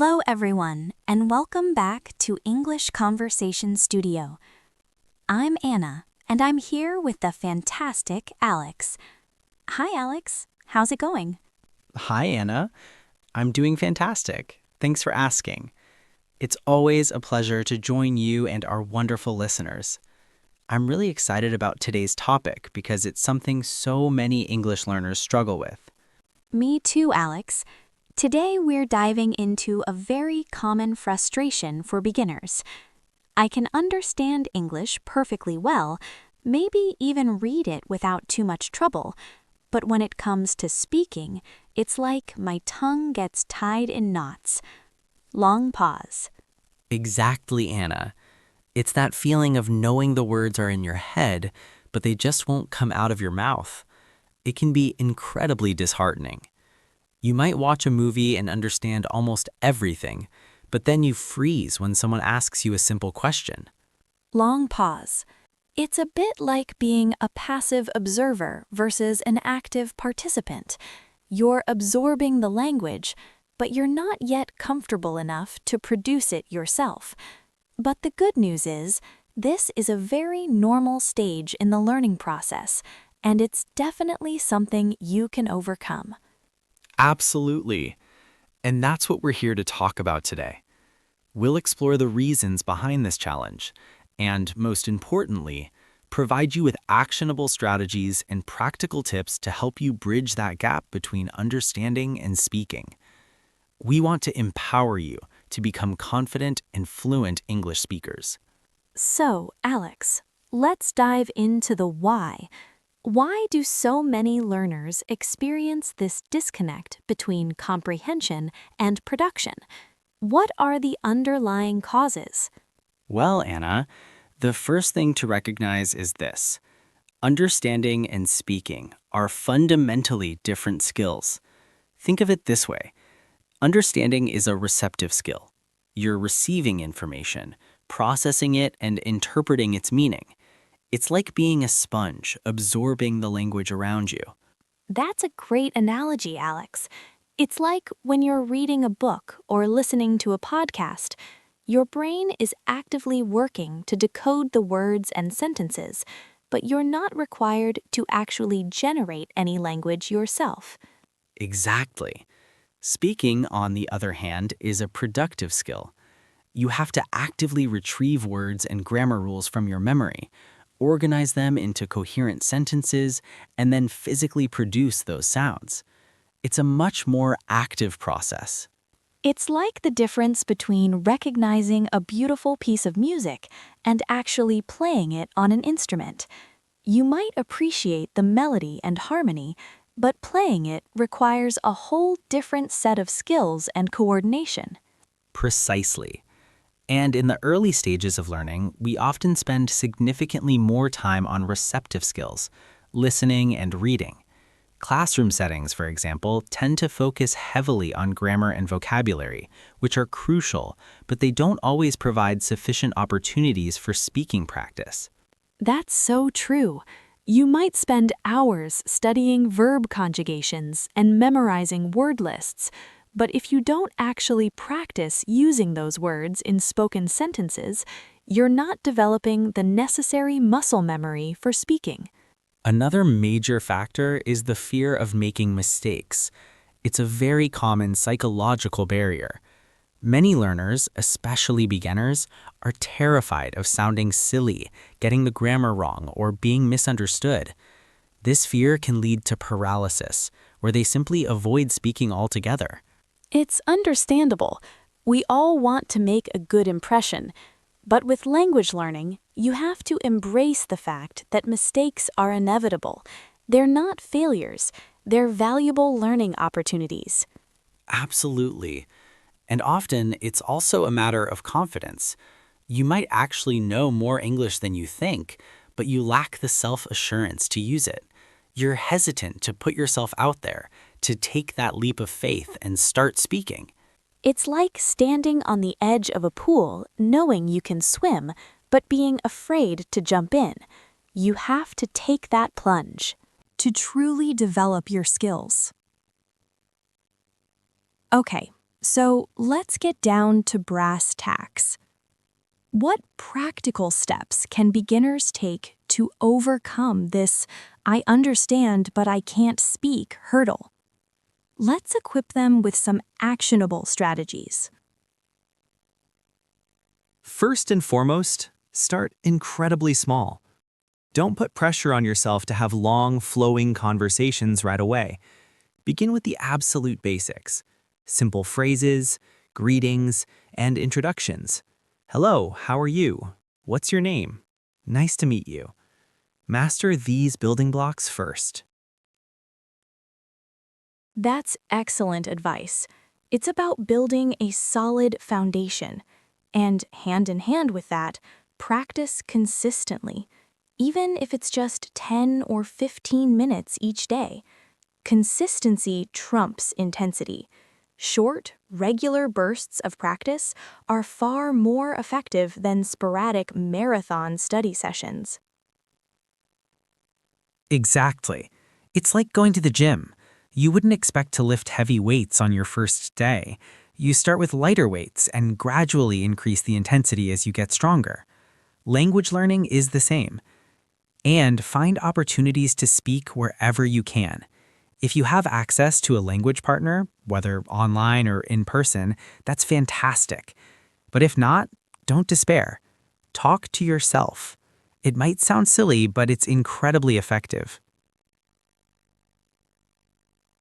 Hello, everyone, and welcome back to English Conversation Studio. I'm Anna, and I'm here with the fantastic Alex. Hi, Alex. How's it going? Hi, Anna. I'm doing fantastic. Thanks for asking. It's always a pleasure to join you and our wonderful listeners. I'm really excited about today's topic because it's something so many English learners struggle with. Me too, Alex. Today, we're diving into a very common frustration for beginners. I can understand English perfectly well, maybe even read it without too much trouble, but when it comes to speaking, it's like my tongue gets tied in knots. Long pause. Exactly, Anna. It's that feeling of knowing the words are in your head, but they just won't come out of your mouth. It can be incredibly disheartening. You might watch a movie and understand almost everything, but then you freeze when someone asks you a simple question. Long pause. It's a bit like being a passive observer versus an active participant. You're absorbing the language, but you're not yet comfortable enough to produce it yourself. But the good news is, this is a very normal stage in the learning process, and it's definitely something you can overcome. Absolutely. And that's what we're here to talk about today. We'll explore the reasons behind this challenge and, most importantly, provide you with actionable strategies and practical tips to help you bridge that gap between understanding and speaking. We want to empower you to become confident and fluent English speakers. So, Alex, let's dive into the why. Why do so many learners experience this disconnect between comprehension and production? What are the underlying causes? Well, Anna, the first thing to recognize is this. Understanding and speaking are fundamentally different skills. Think of it this way. Understanding is a receptive skill. You're receiving information, processing it, and interpreting its meaning. It's like being a sponge, absorbing the language around you. That's a great analogy, Alex. It's like when you're reading a book or listening to a podcast. Your brain is actively working to decode the words and sentences, but you're not required to actually generate any language yourself. Exactly. Speaking, on the other hand, is a productive skill. You have to actively retrieve words and grammar rules from your memory, organize them into coherent sentences, and then physically produce those sounds. It's a much more active process. It's like the difference between recognizing a beautiful piece of music and actually playing it on an instrument. You might appreciate the melody and harmony, but playing it requires a whole different set of skills and coordination. Precisely. And in the early stages of learning, we often spend significantly more time on receptive skills, listening and reading. Classroom settings, for example, tend to focus heavily on grammar and vocabulary, which are crucial, but they don't always provide sufficient opportunities for speaking practice. That's so true. You might spend hours studying verb conjugations and memorizing word lists, but if you don't actually practice using those words in spoken sentences, you're not developing the necessary muscle memory for speaking. Another major factor is the fear of making mistakes. It's a very common psychological barrier. Many learners, especially beginners, are terrified of sounding silly, getting the grammar wrong, or being misunderstood. This fear can lead to paralysis, where they simply avoid speaking altogether. It's understandable. We all want to make a good impression. But with language learning, you have to embrace the fact that mistakes are inevitable. They're not failures, they're valuable learning opportunities. Absolutely. And often, it's also a matter of confidence. You might actually know more English than you think, but you lack the self-assurance to use it. You're hesitant to put yourself out there, to take that leap of faith and start speaking. It's like standing on the edge of a pool knowing you can swim, but being afraid to jump in. You have to take that plunge to truly develop your skills. Okay, So let's get down to brass tacks. What practical steps can beginners take to overcome this "I understand but I can't speak" hurdle? Let's equip them with some actionable strategies. First and foremost, start incredibly small. Don't put pressure on yourself to have long, flowing conversations right away. Begin with the absolute basics: simple phrases, greetings, and introductions. Hello, how are you? What's your name? Nice to meet you. Master these building blocks first. That's excellent advice. It's about building a solid foundation. And hand in hand with that, practice consistently, even if it's just 10 or 15 minutes each day. Consistency trumps intensity. Short, regular bursts of practice are far more effective than sporadic marathon study sessions. Exactly. It's like going to the gym. You wouldn't expect to lift heavy weights on your first day. You start with lighter weights and gradually increase the intensity as you get stronger. Language learning is the same. And find opportunities to speak wherever you can. If you have access to a language partner, whether online or in person, that's fantastic. But if not, don't despair. Talk to yourself. It might sound silly, but it's incredibly effective.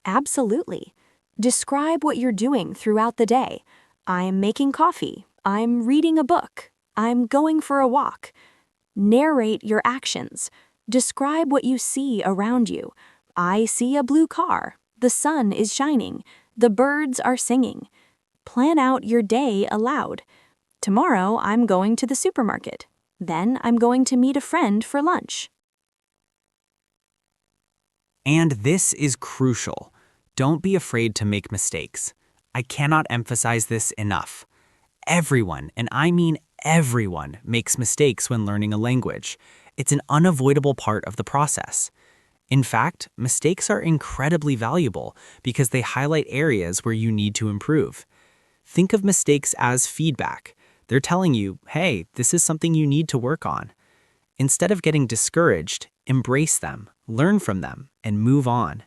Absolutely. Describe what you're doing throughout the day. I'm making coffee. I'm reading a book. I'm going for a walk. Narrate your actions. Describe what you see around you. I see a blue car. The sun is shining. The birds are singing. Plan out your day aloud. Tomorrow, I'm going to the supermarket. Then I'm going to meet a friend for lunch. And this is crucial. Don't be afraid to make mistakes. I cannot emphasize this enough. Everyone, and I mean everyone, makes mistakes when learning a language. It's an unavoidable part of the process. In fact, mistakes are incredibly valuable because they highlight areas where you need to improve. Think of mistakes as feedback. They're telling you, hey, this is something you need to work on. Instead of getting discouraged, embrace them, learn from them, and move on.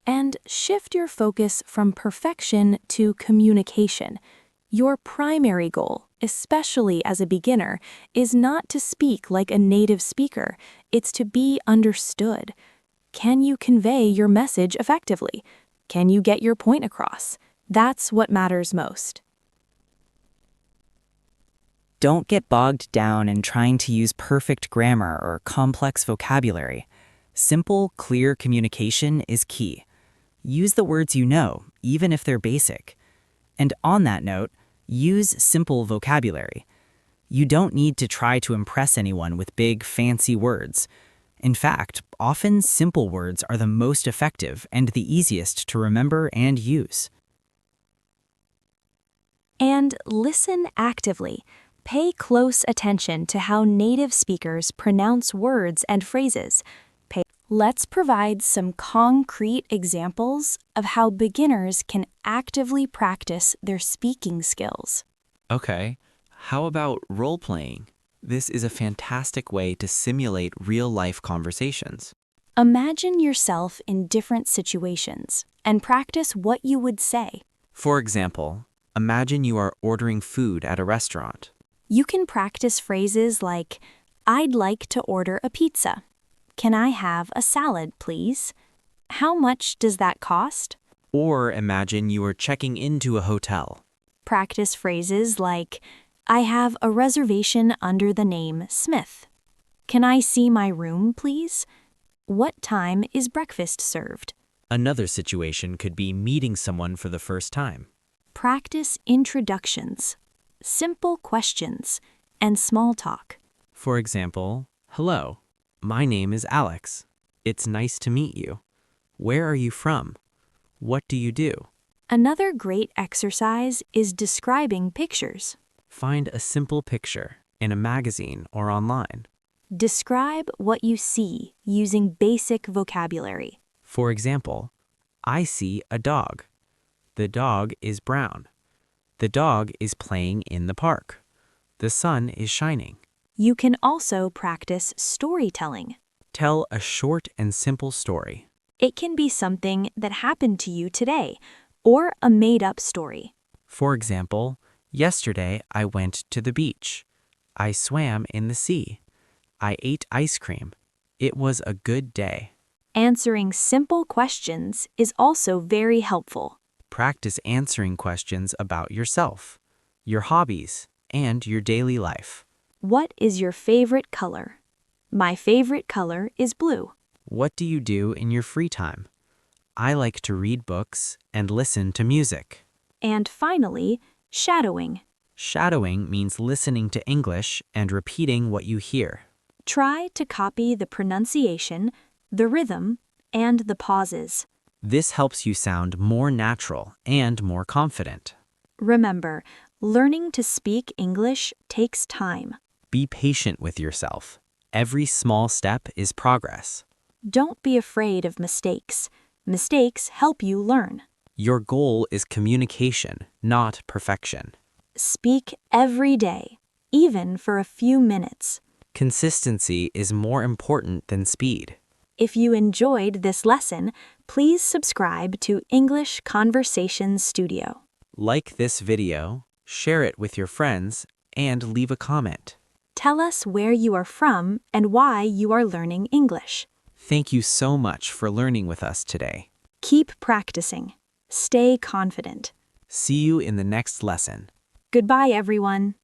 And shift your focus from perfection to communication. Your primary goal, especially as a beginner, is not to speak like a native speaker. It's to be understood. Can you convey your message effectively? Can you get your point across? That's what matters most. Don't get bogged down in trying to use perfect grammar or complex vocabulary. Simple, clear communication is key. Use the words you know, even if they're basic. And on that note, use simple vocabulary. You don't need to try to impress anyone with big, fancy words. In fact, often simple words are the most effective and the easiest to remember and use. And listen actively. Pay close attention to how native speakers pronounce words and phrases. Let's provide some concrete examples of how beginners can actively practice their speaking skills. Okay, how about role-playing? This is a fantastic way to simulate real-life conversations. Imagine yourself in different situations and practice what you would say. For example, imagine you are ordering food at a restaurant. You can practice phrases like, "I'd like to order a pizza." "Can I have a salad, please?" "How much does that cost?" Or imagine you are checking into a hotel. Practice phrases like, "I have a reservation under the name Smith." "Can I see my room, please?" "What time is breakfast served?" Another situation could be meeting someone for the first time. Practice introductions, simple questions, and small talk. For example, hello, my name is Alex. It's nice to meet you. Where are you from? What do you do? Another great exercise is describing pictures. Find a simple picture in a magazine or online. Describe what you see using basic vocabulary. For example, I see a dog. The dog is brown. The dog is playing in the park. The sun is shining. You can also practice storytelling. Tell a short and simple story. It can be something that happened to you today, or a made-up story. For example, yesterday I went to the beach. I swam in the sea. I ate ice cream. It was a good day. Answering simple questions is also very helpful. Practice answering questions about yourself, your hobbies, and your daily life. What is your favorite color? My favorite color is blue. What do you do in your free time? I like to read books and listen to music. And finally, shadowing. Shadowing means listening to English and repeating what you hear. Try to copy the pronunciation, the rhythm, and the pauses. This helps you sound more natural and more confident. Remember, learning to speak English takes time. Be patient with yourself. Every small step is progress. Don't be afraid of mistakes. Mistakes help you learn. Your goal is communication, not perfection. Speak every day, even for a few minutes. Consistency is more important than speed. If you enjoyed this lesson, please subscribe to English Conversations Studio. Like this video, share it with your friends, and leave a comment. Tell us where you are from and why you are learning English. Thank you so much for learning with us today. Keep practicing. Stay confident. See you in the next lesson. Goodbye, everyone.